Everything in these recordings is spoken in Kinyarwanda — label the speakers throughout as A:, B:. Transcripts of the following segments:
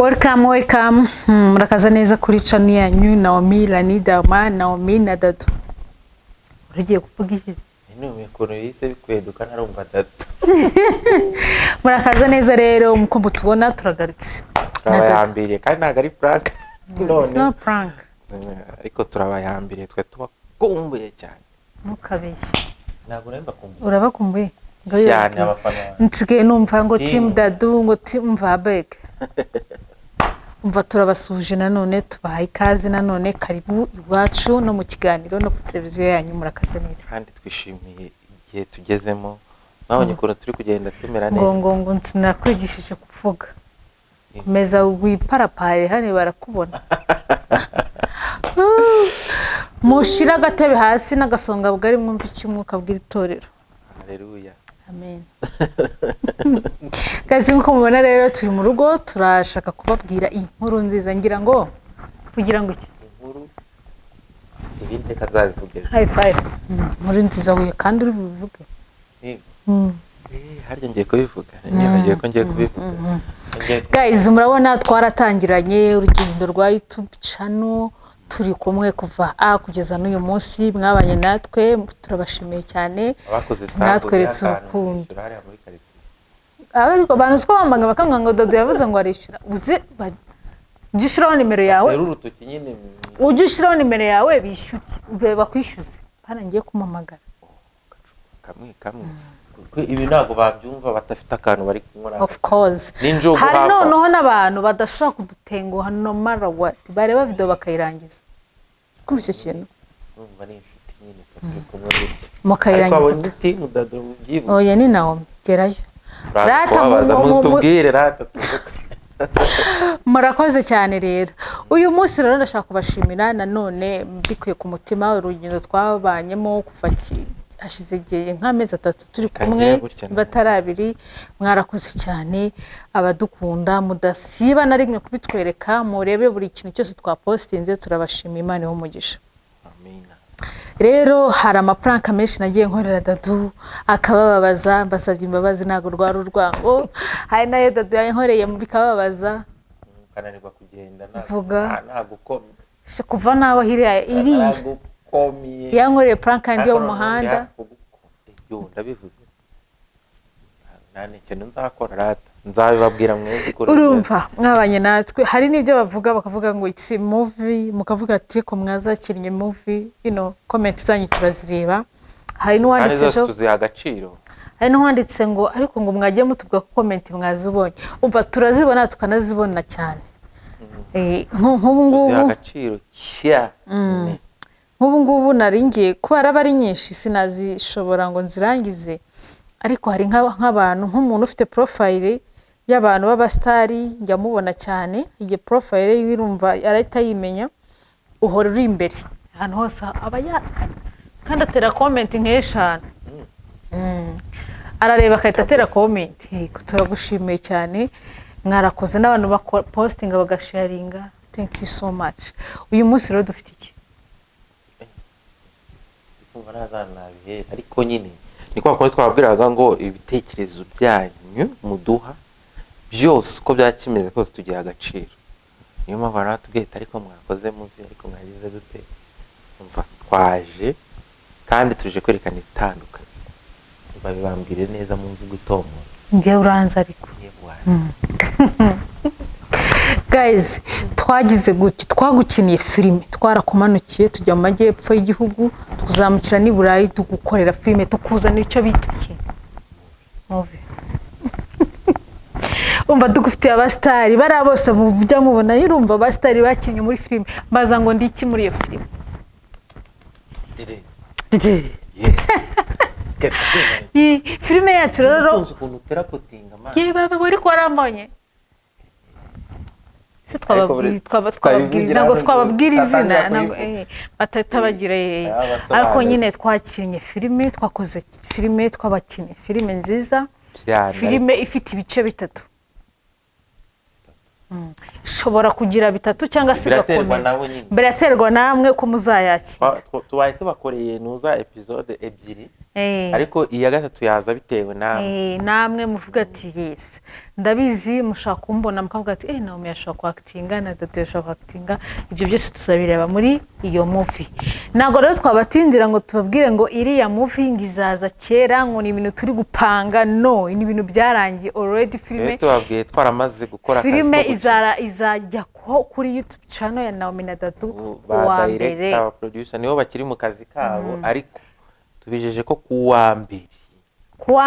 A: Welcome. Murakaza neza kuri channel yanyu Naomi Lanidama, Naomi na Dadu. Ugiye kuvuga iki?
B: Mikoro yise bikweduka narumva Dadu.
A: Murakaza neza rero muko tubona turagarutse.
B: Turabayambiriye kandi ntago ari prank.
A: It's not prank.
B: Ariko turabayambiriye twe tubakumbuye cyane.
A: Ntukabeshye.
B: Ntago uremba kumbuye.
A: Urabakumbuye?
B: Cyane abafana.
A: Ntsigaye numva ngo team Dadu ngo team Vabeg. Umva turabasuje nanone tubahaye ikaze nanone karibu iwacu no mu kiganiro no ku televiziyo yanyu murakaze neza.
B: Kandi twishimiye igihe tugezemo. Nabonye ko turi kugenda tumera neza.
A: Ngo nakwigishije kuvuga. Kumeza wiparapare hane barakubona. Mushira gatebe hasi n'agasonga bugari mwumva icyumwuka bw'itorero.
B: Haleluya.
A: Amen. Kazi nko mubona rero turi mu rugo turashaka kubabwira inkuru nziza ngira ngo kugira ngo iki
B: inkuru ibindi kazabivuge.
A: High five. Muri nziza we kandi uri bivuge.
B: Harya ngiye kubivuga. Ngiye ko ngiye kubivuga.
A: Guys murabona twaratangiranye urugendo rwa YouTube channel turi kumwe kuva kugeza n'uyu munsi mwabanye natwe turabashimiye cyane natweretse urukundo ariko bantu siko bambaga bakanga ngo Dadu yavuze ngo arishira uze ujishiraho nimero yawe
B: urutoki nyine
A: ujishiraho nimero yawe bishyure ube bakwishyuze hana ngiye kumamagara
B: kamwe ibi ntago babyumva batafite akantu bari kunkora
A: of course hari noneho n'abantu badashaka kudutenguha no matter what bareba video bakayirangiza kubishe kintu
B: numva ni inshuti nyine turi kumwe
A: mukayirangiza oya ni nawo gerayo
B: rata mutubwire rata
A: murakoze cyane rero uyu munsi rero ndashaka kubashimira nanone mbikuye ku mutima urugendo twabanyemo kuva hashize igihe nk'amezi 3 turi kumwe batarabiri mwarakoze cyane abadukunda mudasiba na rimwe kubitwereka murebe buri kintu cyose twapostinze turabashima Imana y'umugisha
B: amina
A: rero hari amaprank menshi nagiye nkorera Dadu akababaza mbasabye imbabazi nago rwari urwango hari nayo Dadu yankoreye mu bikababaza
B: kananirwa kugenda
A: nagukomye kuva naho iri yankoreye prank kandi yo muhanda
B: yo ndabivuze nane cyane nzakora rata nzabibabwira mwese
A: urumva mwabanye natwe hari nibyo bavuga bakavuga ngo it's a movie mukavuga ati ko mwazakinnye movie comment zanyu turazireba hari n'uwanditse
B: jo tuzi agaciro
A: hari n'uwanditse ngo ariko ngo mwagiye mutubwa ko comment mwazibonye umva turazibona tukanazibona cyane nk'ubu ngubu
B: agaciro cya
A: nk'ubu ngubu naringiye kuba ari nyinshi sinazishobora ngo nzirangize ariko hari nk'abantu nk'umuntu ufite profile y'abantu b'abastari njya mubona cyane iyi profile y'irumva arahita yimenya uhora uri imbere ahantu hose kandi atera comment nk'eshanu arareba akahita atera comment turagushimiye cyane mwarakoze n'abantu bapostinga bagasharinga thank you so much uyu munsi rero dufite iki
B: ariko nyine ni kwa twabwiraga ngo ibitekerezo byanyu muduha byose uko byakimeze kose tugira agaciro niyo mpamvu natubwiye ariko mwakoze muvi ariko mwagize gute umva twaje kandi tuje kwerekana itandukanye babibambire neza mu mvugo itomora
A: ngiye uranza ariko guys twagize gutyo twagukiniye filime twarakumanukiye tujya mu majyepfo y'igihugu tuzamukira ni Burayi tugukorera filime tukuzana icyo bitukiye movie umva dugufite abastari bara bose mujya mubona yirumva abastari bakinye muri filime mbaza ngo ndi iki muri iyo filime filime yacu rero
B: ukuntu terapotinga man
A: ye baba bari kwarambonye twababwira izina batatabagira ariko nyine twakinnye filime twakoze filime twabakinnye filime nziza filime ifite ibice bitatu ishobora kugira bitatu cyangwa se gakomeza biraterwa namwe ko muzayaki
B: tubaye tubakoreye nuza episode ebyiri ariko iya gatatu yaza bitewe nawe
A: namwe muvuga ati yes ndabizi mushaka kumbona mukavuga ati Naomi yashaka kwakitinga na Dado yashaka kwakitinga, ibyo byose tuzabireba muri iyo movie. Ntabwo rero twabatindira ngo tubabwire ngo iriya movie ngizaza kera ngo ni ibintu turi gupanga, no, ni ibintu byarangiye already. Filime
B: tubabwiye twaramaze gukora akazi
A: filime izajya kuri YouTube channel ya Naomi na Dado
B: wa mbere, aba producer nibo bakiri mu kazi kabo, ariko tubijeje ko kuwa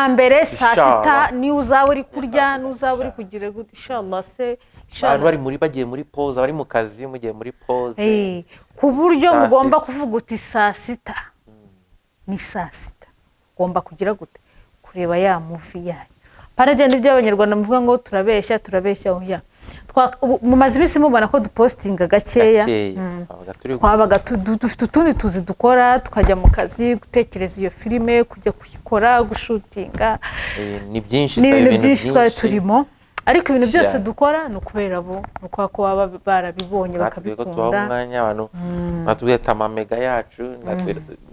B: mbere saa sita ni uzaba uri kurya n'uzaba uri kugira gute inshallah. Se abantu bari bagiye muri pause, bari mu kazi mugiye muri pause,
A: ku buryo mugomba kuvuga uti saa sita ni saa sita ugomba kugira gute kureba ya movie yayo. Paragenda ibyo abanyarwanda muvuga ngo turabeshya oya, mumaze ibisi mubona ko dupostinga gakeya, twabaga dufite utundi tuzi dukora, tukajya mu kazi gutekereza iyo filime, kujya kuyikora, gushutinga,
B: ni byinshi
A: n'ibintu byinshi twari turimo, ariko ibintu byose dukora ni ukubera bo, nuko ko baba barabibonye bakabikunda.
B: Umwanya abantu batubwiye amamega yacu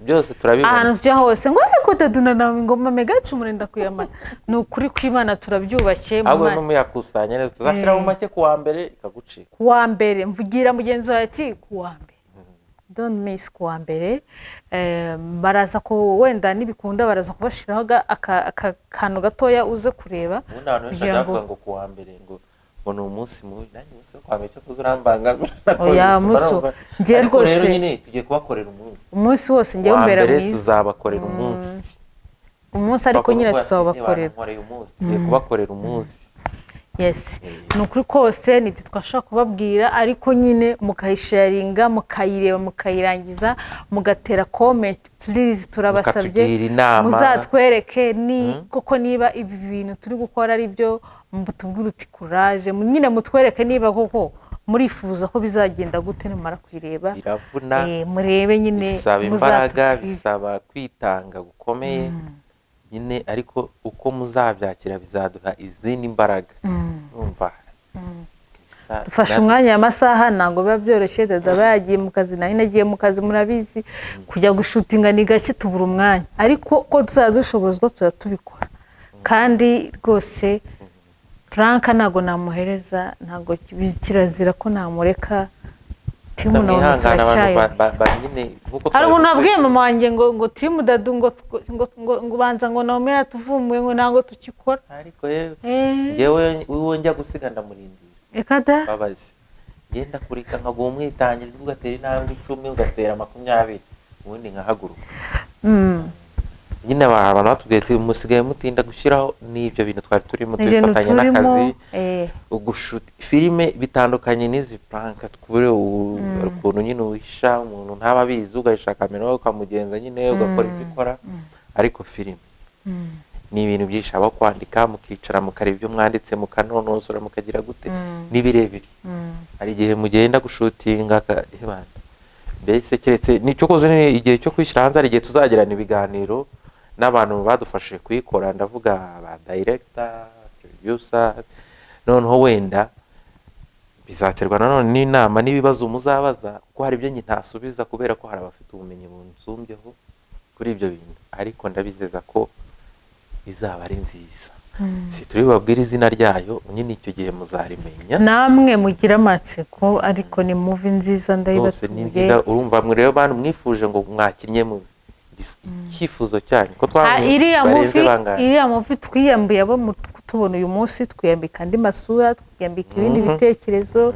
B: byose turabibona
A: ahantu tujya hose ngo ko Dado na Naomi ngo amamega yacu murenda kuyamara, ni ukuri kw'Imana turabyubakiye mu
B: ahubwo muyakusanya neza, tuzashyira mu make kuwa mbere ikagucika.
A: Kuwa mbere mvugira mugenzi wawe ati kuwa mbere, don't miss kuwa mbere. Baraza ko wenda nibikunda baraza kubashiraho akantu gatoya uze kureba
B: kugira ngo kuwa mbere ngo ni umunsi mubi, nanjye umunsi kwa mbere cyo kuzurambangamira.
A: Oya muso ngiye rwose
B: rero nyine tugiye kubakorera
A: umunsi wose ngiye umbera mwiza,
B: tuzabakorera umunsi
A: ariko nyine tuzabakorera
B: tugiye kubakorera umunsi.
A: Yes, nukuri kose nibyo twashaka kubabwira, ariko nyine mukayisharinga, mukayireba, mukayirangiza, mugatera comment please, turabasabye muzatwereke ni koko niba ibi bintu turi gukora ari byo, mutubwire uti courage, nyine mutwereke niba koko murifuza ko bizagenda gute nimara kwireba. Murebe nyine
B: bisaba imbaraga, bisaba kwitanga gukomeye nyine, ariko uko muzabyakira bizaduha izindi mbaraga. Urumva
A: dufashe umwanya y'amasaha ntabwo biba byoroshye. Dado aba yagiye mu kazi, nari nagiye mu kazi, murabizi kujya gushutinga ni gake tubura umwanya, ariko ko tuzadushobozwa tubikora. Kandi rwose Frank ntabwo namuhereza, ntabwo kirazira ko namureka. Timu Naomi turacyayo. Hari umuntu wabwiye mama wanjye ngo Timu Dado ngo banza ngo Naomi yaratuvumuye ngo ntabwo tukikora,
B: ariko yewe wiwe njya gusiga ndamurindira.
A: Eka da
B: babazi genda kurika nkaguha umwitangiriza, ugatera intambwe 10 ugatera 20 ubundi nkahaguruka. Nyine abantu batubwiye ati musigaye mutinda gushyiraho n'ibyo bintu twari turimo twifatanya n'akazi ugushuta filime bitandukanye n'izi prank. Twure ukuntu nyine uhisha umuntu ntaba abizi, ugahisha kamera ukamugenza nyine ugakora ibyo ukora, ariko filime ni ibintu byinshi, aba kwandika mukicara mukareba ibyo mwanditse mukanonosora mukagira gute n'ibirebire. Hari igihe mugenda gushutinga mbese keretse nicyo koze igihe cyo kwishyira hanze, hari igihe tuzagirana ibiganiro n'abantu badufashije kuyikora, ndavuga ba director, producer, noneho wenda bizaterwa nanone n'inama n'ibibazo muzabaza, kuko hari ibyo ntasubiza kubera ko hari abafite ubumenyi bunsumbyeho kuri ibyo bintu, ariko ndabizeza ko izaba ari nziza. Si turi babwira izina ryayo, nyine icyo gihe muzarimenya
A: namwe mugira amatsiko, ariko ni movie nziza ndayibatuye.
B: Urumva mwe rero bantu mwifuje ngo mwakinye mu kifuzo cyane ko
A: iriya movie twiyambiye abo tubona uyu munsi, twiyambika andi masura, twiyambika ibindi bitekerezo,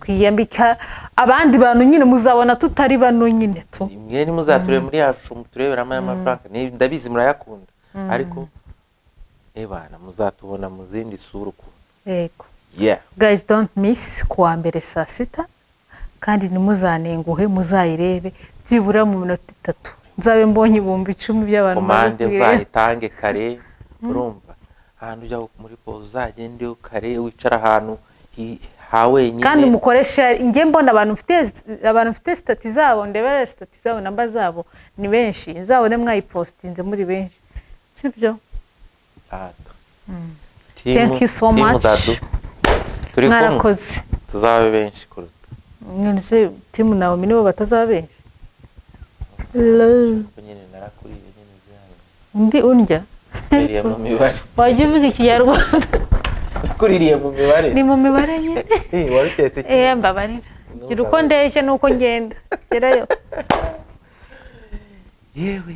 A: twiyambika abandi bantu nyine muzabona tutari bano nyine tu.
B: Mwe ni muzature muri yacu mutureberamo y'amafaranga, ndabizi murayakunda, ariko ebana muzatubona mu zindi sura ukuntu.
A: Yego guys, don't miss kuwa mbere saa sita, kandi nimuzanenguhe muzayirebe byibura mu minota 3. Nzabe mbonye 10,000 by'abantu
B: komande uzayitange kare. Urumva ahantu ujya muri pause uzagende kare, wicara ahantu hawenyine,
A: kandi mukoresha nge mbona abantu mfite stati zabo, ndebera stati zabo, namba zabo ni benshi, nzabone mwayipostinze muri benshi, sibyo? Thank you so much. Mwarakoze,
B: tuzabe benshi kuruta
A: none Timu Naomi nibo batazaba benshi. Nyine narakuriye nyine ndi undya
B: kuririye mu mibare
A: wajya uvuga ikinyarwanda
B: kuririye mu mibare
A: ni mu mibare nyine
B: warutetse iki
A: mbabarira gira uko ndeshya nuko ngenda gerayo
B: yewe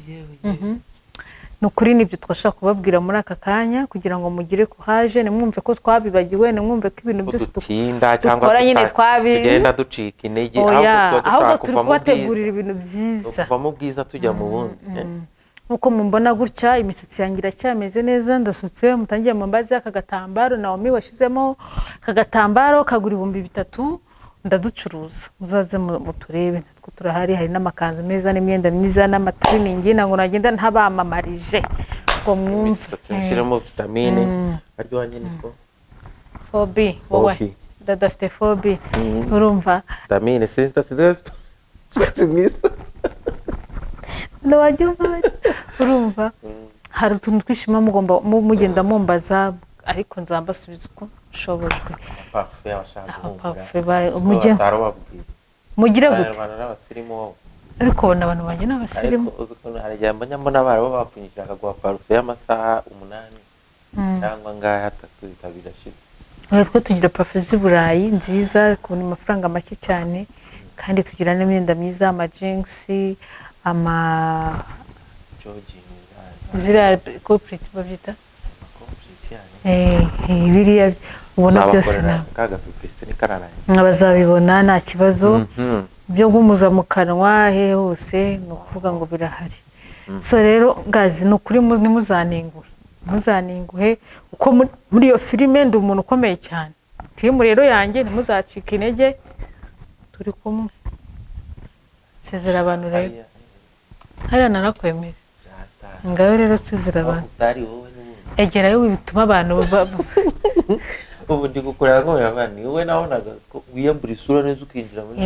A: ni ukuri nibyo twashaka kubabwira muri aka kanya kugira ngo mugire kuhaje nimwumve ko twabibagiwe nimwumve ko ibintu byose
B: dutinda cyangwa tugenda ducika intege
A: ahubwo turi kubategurira ibintu byiza
B: kuva mu bwiza tujya mu bundi
A: nkuko mumbona gutya imisatsi yanjye iracyameze neza ndasutse mutangiye mumbaze aka gatambaro Naomi washizemo aka gatambaro kagura 3,000 ndaducuruza muzaze muturebe natwo turahari hari n'amakanzu meza n'imyenda myiza n'amatriningi nango nagenda ntabamamarije ngo mwumve
B: imisatsi mushyiremo vitamine aryo wanjye niko
A: fobi wowe dadafite fobi urumva
B: vitamine sinzi mwiza
A: no wajyumva urumva hari utuntu twishima mugomba mugenda mumbaza ariko nzambasubiza uko nshobojwe
B: pafe yabashaka
A: mugire gute
B: n'abasirimu
A: ariko bona abantu banje n'abasirimu
B: ariko hari jambo nyambona barabo bapfunyikira akagwa pafe y'amasaha 8 cyangwa ngaha 3 bitabirashira
A: twe tugira pafe z'Iburayi nziza ku mafaranga make cyane kandi tugira n'imyenda myiza ama jeans ama
B: jogging
A: zira corporate bavyita biriya ubona byose na
B: kaga publicité ni kararanye
A: abazabibona nta kibazo byo gumuza mu kanwa he hose no kuvuga ngo birahari so rero gazi no kuri muzanenguhe uko muri iyo filime ndi umuntu ukomeye cyane timu rero yanjye ntimuzacika intege turi kumwe sezera abantu rero hariya narakwemera ngaho rero sezera abantu egerayo bituma abantu
B: ubu ndi gukorera ngo yabani wowe nabonaga ko wiyambura isura neza ukinjira muri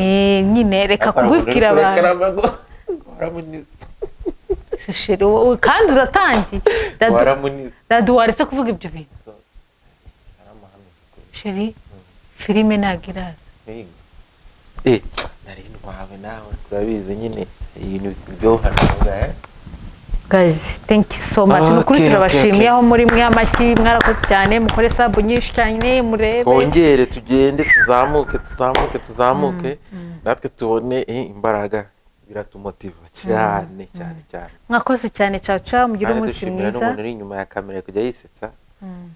A: nyine reka kubibwira abantu shishiro kandi uratangiye dadu waretse kuvuga ibyo bintu sheri filime nagiraza
B: nari ntwawe nawe turabizi nyine ibintu byohanaga
A: guys thank you so much nukuri turabashimiye aho muri mwe amashyi mwarakoze cyane mukore sub nyinshi cyane murebe
B: kongere tugende tuzamuke natwe tubone imbaraga biratumotiva cyane
A: mwakoze cyane caca mugire umunsi mwiza
B: n'umuntu uri inyuma ya kamera kujya yisetsa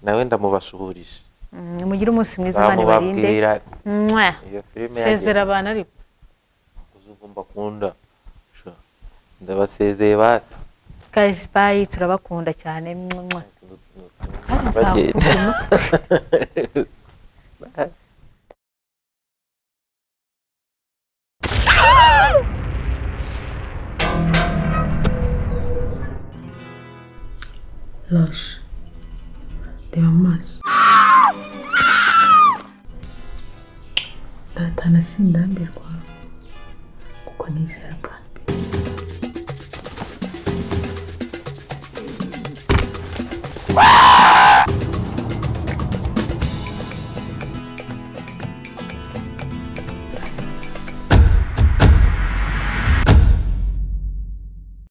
B: nawe ndamubashuhurije
A: mugire umunsi mwiza bane barinde
B: iyo filime
A: sezera abana ariko
B: uzugomba kunda ndabasezeye basi
A: guys bye turabakunda cyane Lash reba amaso ndatana sindambirwa kuko nizera